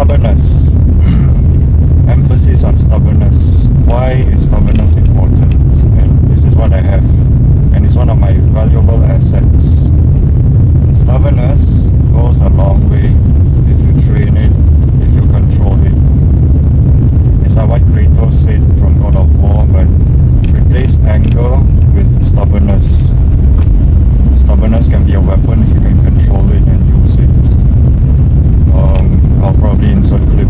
Stubbornness. Emphasis on stubbornness. Why is stubbornness important? And this is what I have. And it's one of my valuable assets. Stubbornness goes a long way if you train it, if you control it. It's like what Kratos said from God of War, but replace anger with stubbornness. Stubbornness can be a weapon if you can control it and use it. I'll probably insert a clip.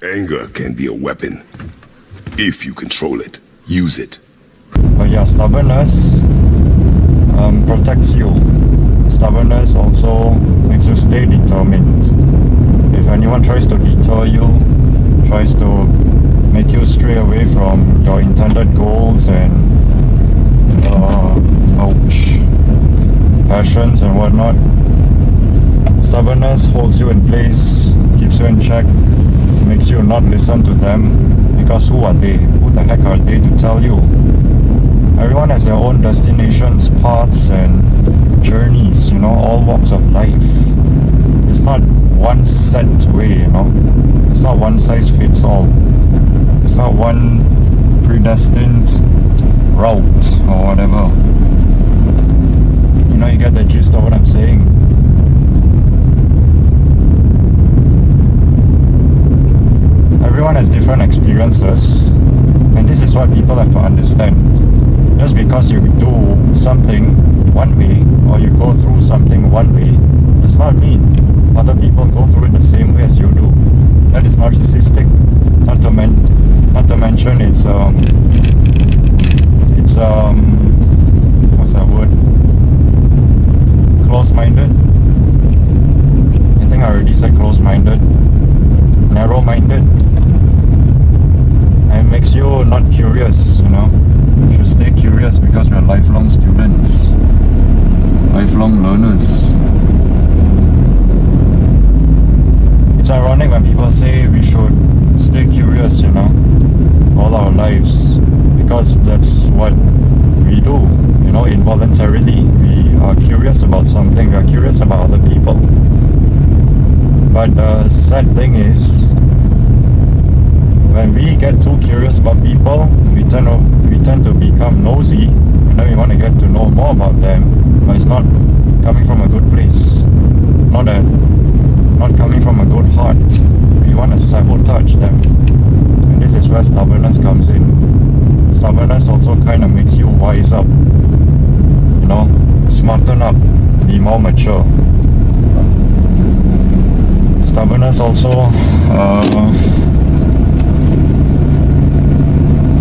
Anger can be a weapon if you control it, use it. But yeah, stubbornness protects you. Stubbornness also makes you stay determined. If anyone tries to deter you, tries to make you stray away from your intended goals and passions and whatnot, stubbornness holds you in place, keeps you in check, makes you not listen to them, because who are they? Who the heck are they to tell you? Everyone has their own destinations, paths and journeys, all walks of life. It's not one set way, It's not one size fits all. It's not one predestined route or whatever. You get the gist of what I'm saying. Everyone has different experiences, and this is what people have to understand. Just because you do something one way, or you go through something one way, does not mean other people go through it the same way as you do. That is narcissistic. Not to mention it's what's that word? Close-minded. I think I already said close-minded. Narrow-minded. And it makes you not curious, You should stay curious because we're lifelong students, lifelong learners. It's ironic when people say we should stay curious, all our lives, because that's what we do, involuntarily. We are curious about something, we are curious about other people. But the sad thing is, when we get too curious about people, we tend to become nosy, and then we want to get to know more about them, but it's not coming from a good place. Not coming from a good heart. We want to sabotage them. And this is where stubbornness comes in. Stubbornness also kind of makes you wise up, smarten up, be more mature. Stubbornness also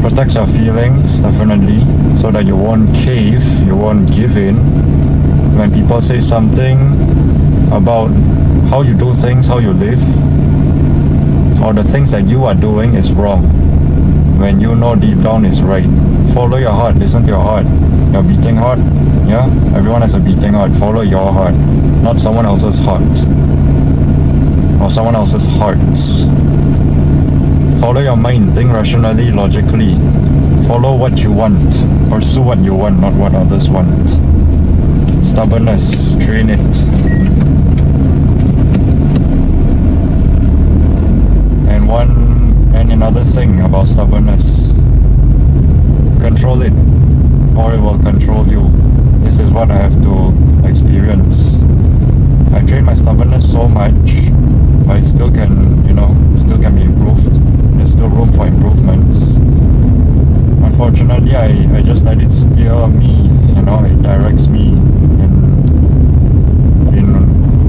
protects your feelings, definitely, so that you won't cave, you won't give in. When people say something about how you do things, how you live, or the things that you are doing is wrong, when you know deep down is right, follow your heart, listen to your heart. Your beating heart, yeah? Everyone has a beating heart. Follow your heart, not someone else's heart, or someone else's hearts. Follow your mind, think rationally, logically. Follow what you want, pursue what you want, not what others want. Stubbornness, train it. And another thing about stubbornness, control it, or it will control you. This is what I have to experience. I train my stubbornness so much, but it still can, still can be improved. There's still room for improvements. Unfortunately, I just let it steer me, it directs me in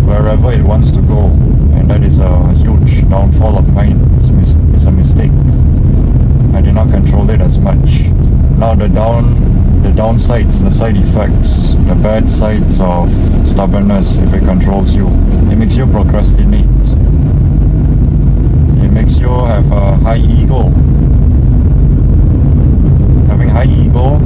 wherever it wants to go. And that is a huge downfall of mine. It's a mistake. I did not control it as much. Now the downsides, the side effects, the bad sides of stubbornness, if it controls you, it makes you procrastinate. It makes you have a high ego. Having high ego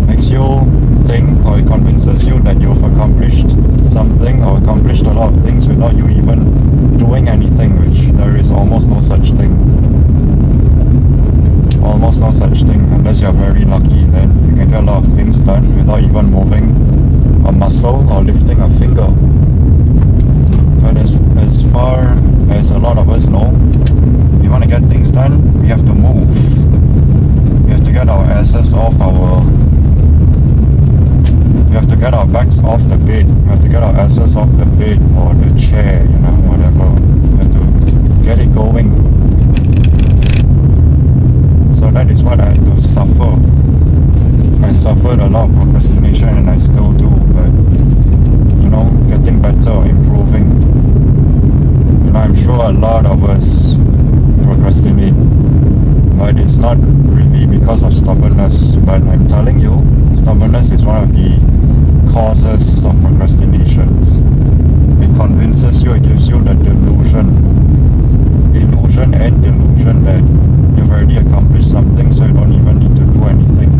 makes you think, or it convinces you that you've accomplished something or accomplished a lot of things without you even doing anything, which there is almost no such thing. Almost no such thing, unless you're very lucky. Then you can get a lot of things done without even moving a muscle or lifting a finger. But as far us procrastinate. But it's not really because of stubbornness. But I'm telling you, stubbornness is one of the causes of procrastinations. It convinces you, it gives you the illusion and delusion that you've already accomplished something, so you don't even need to do anything.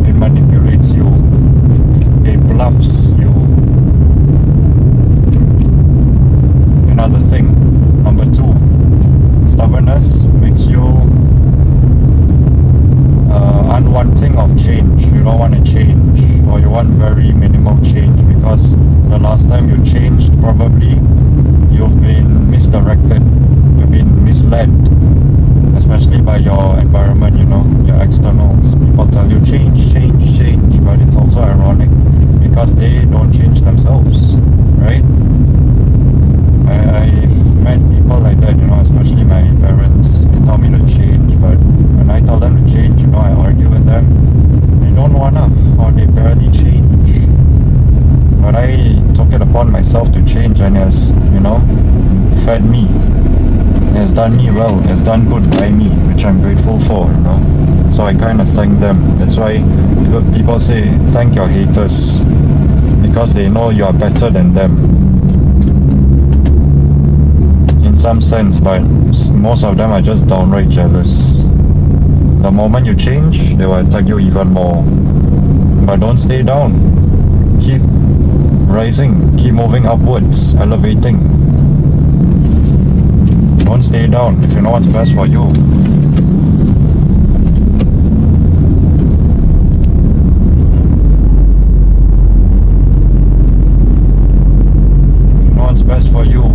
It manipulates you. It bluffs you. Another thing, number 2, stubbornness makes you unwanting of change. You don't want to change, or you want very minimal change, because the last time you changed, probably you've been misdirected, you've been misled, especially by your environment, your externals. People tell you change, change, change, but it's also ironic because they don't change themselves, right? I've met people like that, especially my parents. They tell me to change, but when I tell them to change, I argue with them. They don't wanna, or they barely change. But I took it upon myself to change, and it has, fed me. It has done me well. It has done good by me, which I'm grateful for, So I kind of thank them. That's why people say, thank your haters, because they know you are better than them. In some sense, but most of them are just downright jealous. The moment you change, they will attack you even more. But don't stay down. Keep rising. Keep moving upwards. Elevating. Don't stay down if you know what's best for you. You know what's best for you.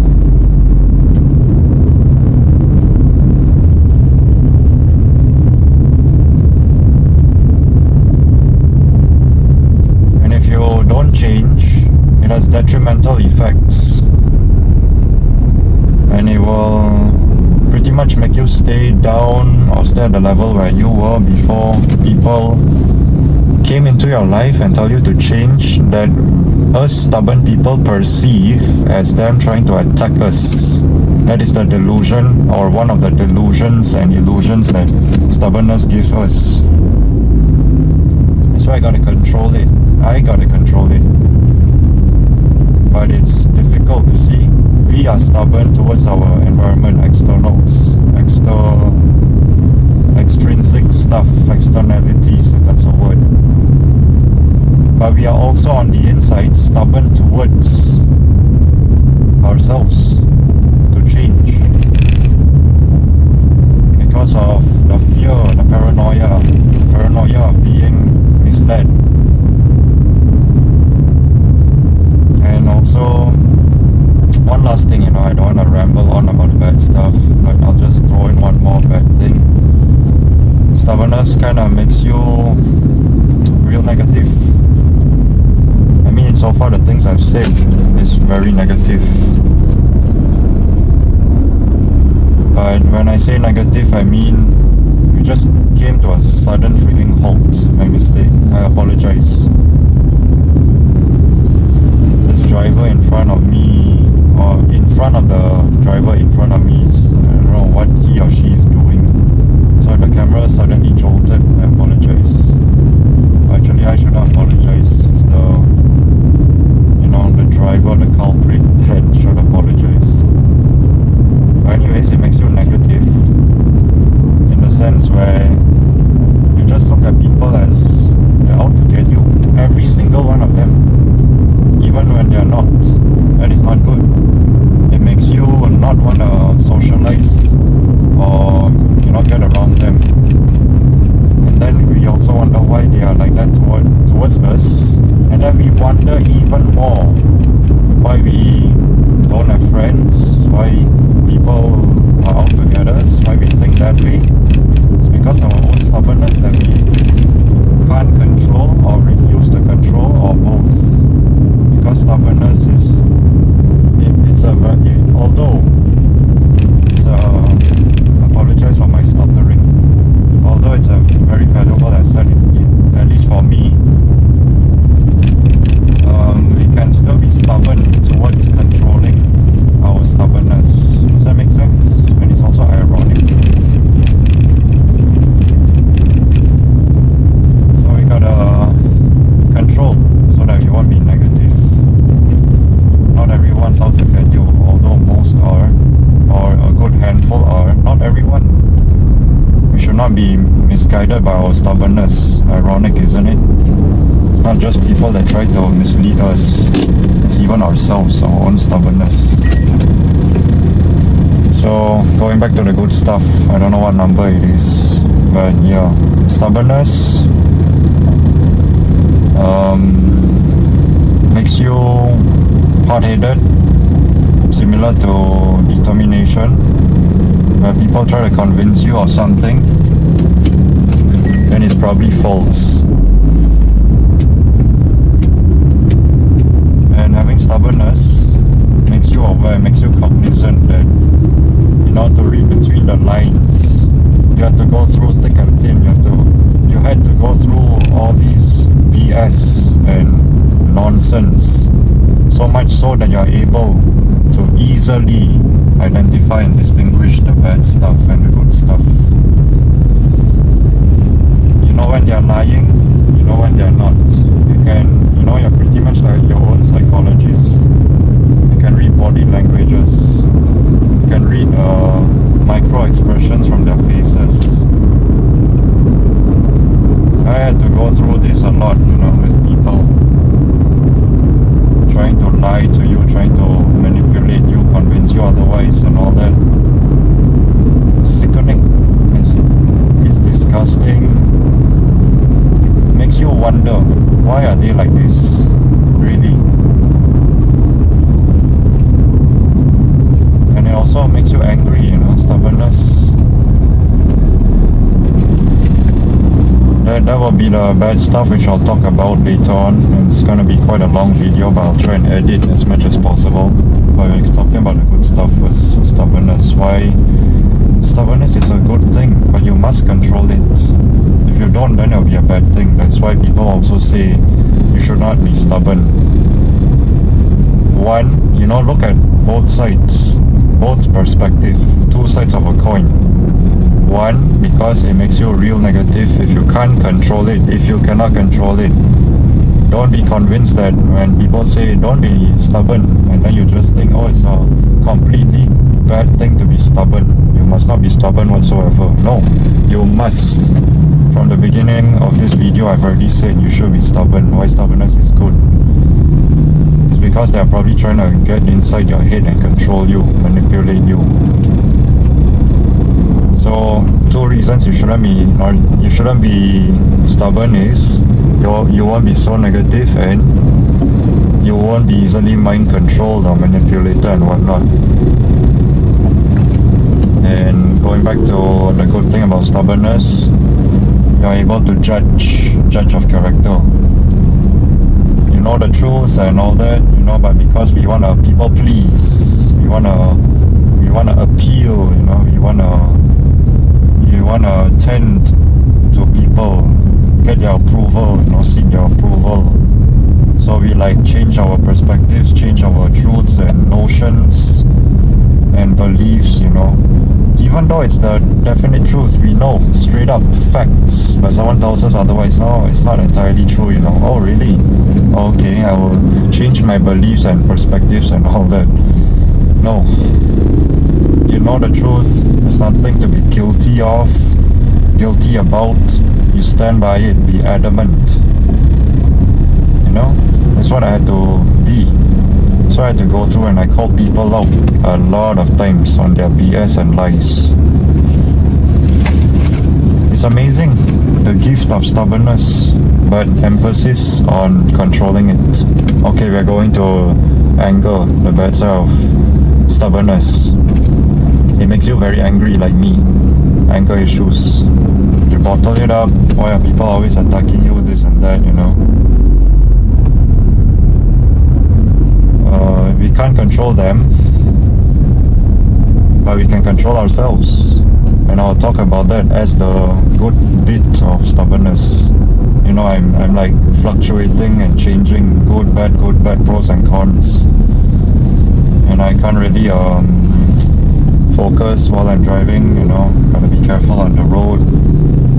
Change, it has detrimental effects, and it will pretty much make you stay down or stay at the level where you were before people came into your life and tell you to change, that us stubborn people perceive as them trying to attack us. That is the delusion, or one of the delusions and illusions that stubbornness gives us. So I gotta control it. But it's difficult, you see. We are stubborn towards our environment, externals, extrinsic stuff, externalities, if that's a word. But we are also on the inside stubborn towards ourselves to change. Because of the fear, the paranoia of being misled. And also, one last thing, I don't want to ramble on about the bad stuff, but I'll just throw in one more bad thing. Stubbornness kind of makes you real negative. I mean, so far the things I've said is very negative. But when I say negative, I mean we just came to a sudden freaking halt. My mistake. I apologize. This driver in front of me, or in front of the driver in front of me, is, I don't know what he or she is doing. So the camera suddenly jolted. I apologize. Actually, I should not apologize. It's the driver, the culprit, that should apologize. But anyways, it makes you negative in the sense where you just look at people as they're out to get you. Every single one of them, even when they're not. That is not good. It makes you not want to be misguided by our stubbornness. Ironic, isn't it? It's not just people that try to mislead us. It's even ourselves, our own stubbornness. So, going back to the good stuff, I don't know what number it is, but yeah, stubbornness makes you hard-headed, similar to determination, where people try to convince you of something, then it's probably false. And having stubbornness makes you aware, makes you cognizant that in order to read between the lines, you have to go through thick and thin. You had to go through all these BS and nonsense, so much so that you're able to easily identify and distinguish the bad stuff and the good stuff. You know when they're lying, you know when they're not. You're pretty much like your own psychologist. You can read body languages. You can read micro expressions from their faces. I had to go through this a lot, with people trying to lie to you, trying to manipulate you, convince you otherwise and all that. It's sickening. It's disgusting. Makes you wonder, why are they like this? Really? And it also makes you angry, stubbornness. That will be the bad stuff, which I'll talk about later on. And it's gonna be quite a long video, but I'll try and edit as much as possible. But we're talking about the good stuff first. Stubbornness. Why? Stubbornness is a good thing, but you must control it. If you don't, then it'll be a bad thing. That's why people also say you should not be stubborn. One, look at both sides, both perspective, two sides of a coin. One, because it makes you real negative if you can't control it, if you cannot control it. Don't be convinced that when people say don't be stubborn, and then you just think, oh, it's a completely bad thing to be stubborn. You must not be stubborn whatsoever. No, you must. From the beginning of this video, I've already said you should be stubborn. Why stubbornness is good? It's because they're probably trying to get inside your head and control you, manipulate you. So, two reasons you shouldn't be stubborn is you won't be so negative, and you won't be easily mind controlled or manipulated and whatnot. And going back to the good thing about stubbornness, you're able to judge of character. You know the truth and all that, but because we want to people please, we want to appeal, we want to tend to people, get their approval, seek their approval. So we change our perspectives, change our truths and notions and beliefs, even though it's the definite truth, we know straight up facts, but someone tells us otherwise. No, it's not entirely true. Oh really? Okay, I will change my beliefs and perspectives and all that. No, you know the truth. There's nothing to be guilty of, guilty about. You stand by it, be adamant. That's what I had to be. So I had to go through, and I called people out a lot of times on their BS and lies. It's amazing, the gift of stubbornness, but emphasis on controlling it. Okay, we're going to anger, the bad side of stubbornness. It makes you very angry, like me. Anger issues. You bottle it up. Why are people always attacking you, this and that, we can't control them, but we can control ourselves. And I'll talk about that as the good bit of stubbornness. I'm like fluctuating and changing, good, bad, pros and cons. And I can't really focus while I'm driving, gotta be careful on the road.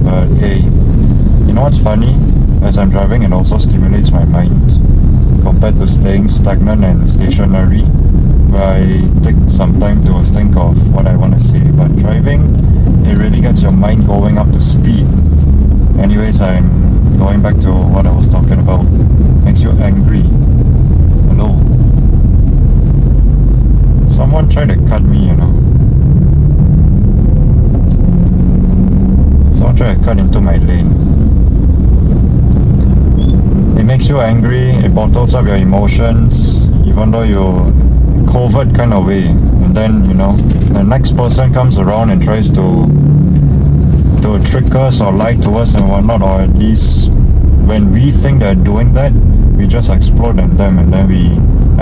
But hey, what's funny? As I'm driving, it also stimulates my mind, compared to staying stagnant and stationary, where I take some time to think of what I want to say. But driving, it really gets your mind going up to speed. Anyways, I'm going back to what I was talking about. Makes you angry. Hello. Someone tried to cut me, you know. Someone tried to cut into my lane. It makes you angry, it bottles up your emotions, even though you covert kind of way. And then, you know, the next person comes around and tries to trick us or lie to us and whatnot, or at least when we think they're doing that, we just explode at them and then we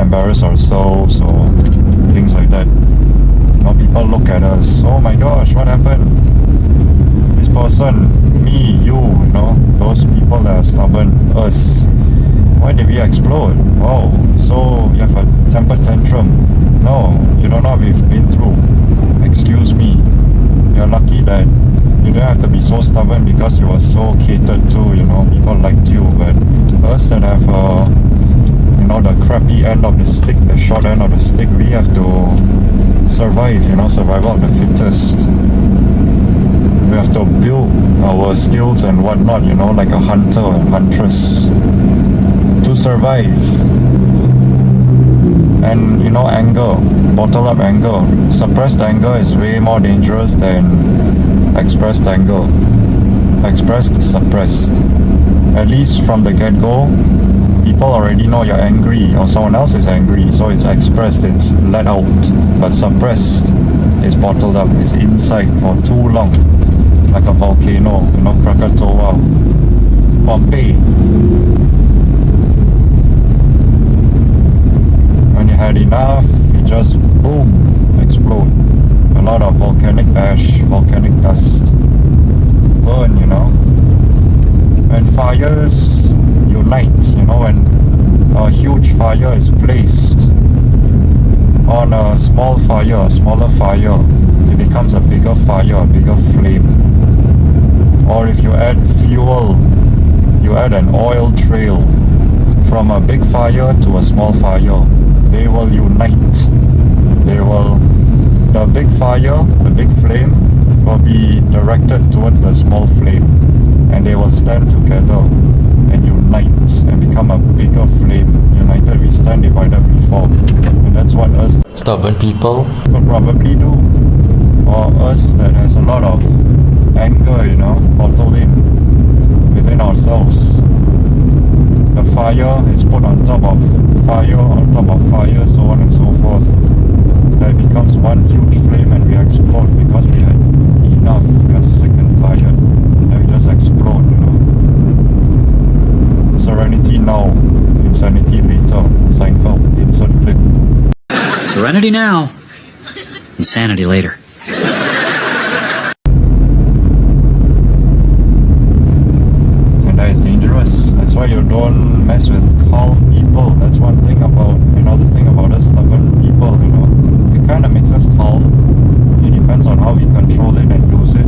embarrass ourselves or things like that. You know, people look at us, oh my gosh, what happened? This person, me, you know, those people that are stubborn, us. Why did we explode? Oh, so you have a temper tantrum. No, you don't know what we've been through. Excuse me. You're lucky that you don't have to be so stubborn because you were so catered to, you know, people liked you. But us that have, you know, the crappy end of the stick, the short end of the stick, we have to survive, you know, survival of the fittest. We have to build our skills and whatnot, you know, like a hunter and huntress to survive. And, you know, anger, bottle up anger, suppressed anger is way more dangerous than expressed anger. Expressed, suppressed. At least from the get-go, people already know you're angry or someone else is angry, so it's expressed, it's let out. But suppressed is bottled up, it's inside for too long. Like a volcano, you know, Krakatoa, Pompeii. When you had enough, it just boom, explode. A lot of volcanic ash, volcanic dust, burn, you know. When fires unite, you know, when a huge fire is placed on a small fire, a smaller fire, it becomes a bigger fire, a bigger flame. Or if you add fuel, you add an oil trail from a big fire to a small fire, they will unite. The big fire, the big flame will be directed towards the small flame, and they will stand together and unite and become a bigger flame. United we stand, divided we fall. And that's what us stubborn people could probably do. Or us that has a lot of anger, you know, bottled in within ourselves. The fire is put on top of fire, on top of fire, so on and so forth. That becomes one huge flame and we explode because we had enough, we are sick and tired, and we just explode, you know. Serenity now, insanity later. Seinfeld, insert clip. Serenity now, insanity later. That is dangerous. That's why you don't mess with calm people. That's one thing about, another thing about us stubborn people, you know. It kind of makes us calm. It depends on how we control it and use it.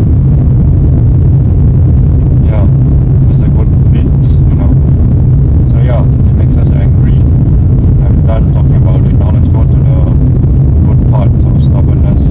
Yeah, it's a good bit, you know. So yeah, it makes us angry. I'm done talking about it. Now let's go to the good part of stubbornness.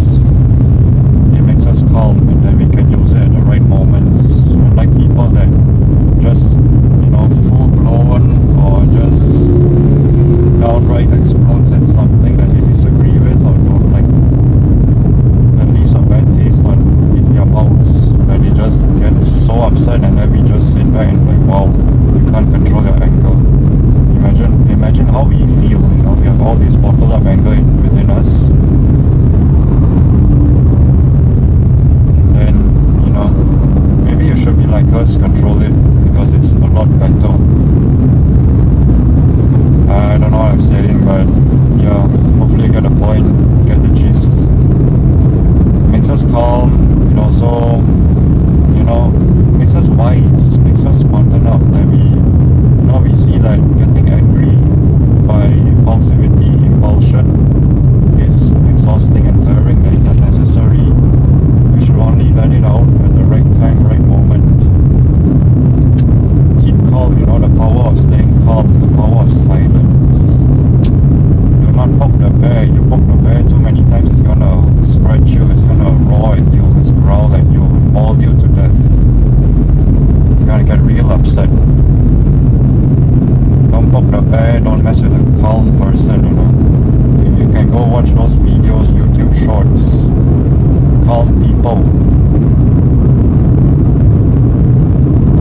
people.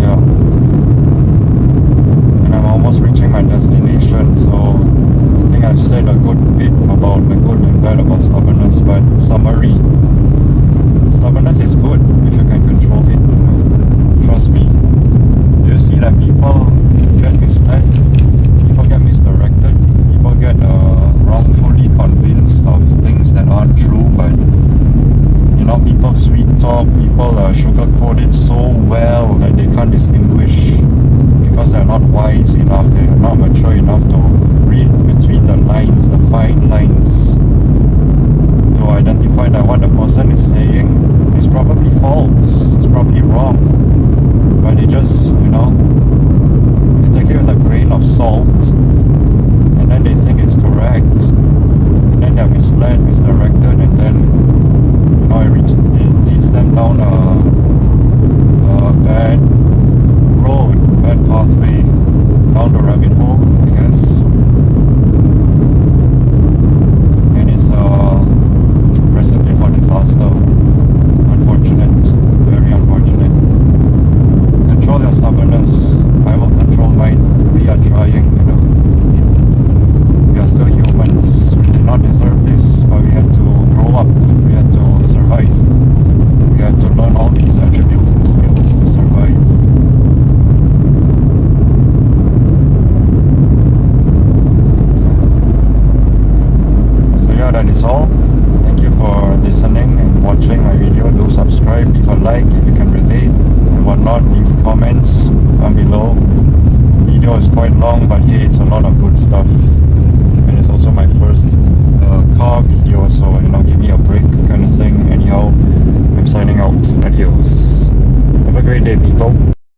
Yeah. And I'm almost reaching my destination, so I think I've said a good bit about the good and bad about stubbornness, but summary. Stubbornness is good if you can control it, you know. Trust me. Do you see that people get misled? People get misdirected? People get wrongfully convinced of things that aren't true, but you know, people sweet talk, people sugarcoat it so well that they can't distinguish because they're not wise enough, they're not mature enough to read between the lines, the fine lines, to identify that what the person is saying is probably false, it's probably wrong, but they just, you know, they take it with a grain of salt, and then they think it's correct, and then they're misled, misdirected, and then, you know, it leads them down a bad road, bad pathway, down the rabbit hole, I guess. And it's a recipe for disaster. Unfortunate, very unfortunate. Control your stubbornness. I will control mine. We are trying, you know. We are still humans. We did not deserve this, but we had to grow up. We had to survive. We had to learn all these attributes and skills to survive. So yeah, that is all. Thank you for listening and watching my video. Do subscribe, leave a like if you can relate and whatnot. Leave comments down below. The video is quite long, but hey, it's a lot of good stuff.